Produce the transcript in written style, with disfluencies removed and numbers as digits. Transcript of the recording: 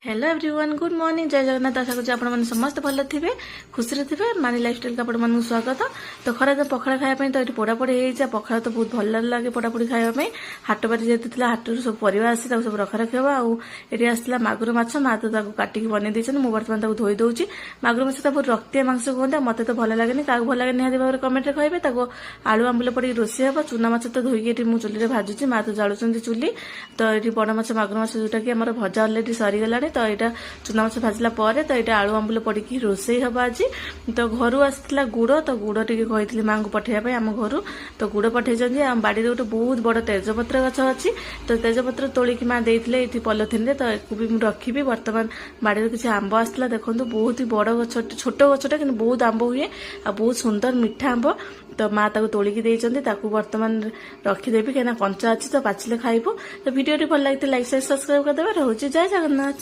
Hello everyone good morning जय जगन्नाथ आशा करुँ आपने समस्त भल थे खुशी थे मानी लाइफस्टाइल का आपन स्वागत। तो खरा तो पखाड़ खायापी तो ये पोड़ापोड़ी हो पखाड़ तो बहुत भल लगे पोड़ापोड़ी खायापी हाट बारी जेहतु हाट सब परिवा आसी सब रखा रखी हम आठी आसला मागुर माछ माँ तो काटिक बन देते मुझे बर्तमान धोई दूसरी मागुर माछ बहुत रक्तिया मांस कहते मत तो भल लगे क्या भल लगे निहती भाव कमेंट कहे आलू आंबुल पड़ी रोषे हम चूना माछ तो धोईकी मुझे चुली भाजुची माँ तो जालुंट चुली तो ये बड़ माछ मागुर माछ जोटा कि आम भजा अलरेडी सरीगला तो यहाँ चूना माछ भाजला तो यहाँ आलू आंबुल पड़ी रोषे हम आज तो घर आसाला गुड़ तो गुड़ टी कही माँ को पठेगा आम घर तो गुड़ पठे आम बाड़ी गोटे बहुत बड़ तेजपत्र गछ अच्छी तो तेजपत्र तोलिकी माँ देते ये पॉलिथिन तो एक भी रखी बर्तमान बाड़ी किसी आंब आसाला देखो बहुत ही बड़ गछ छोट गछटा कि बहुत आंब हुए आ बहुत सुंदर मीठा आंब तो माँ तोलिकी बर्तमान रखीदेवी कहीं कंचा अच्छी तो पाचिले खाइबो। तो वीडियो भल लगी लाइक सब्सक्राइब करदे। रोचे जय जगन्नाथ।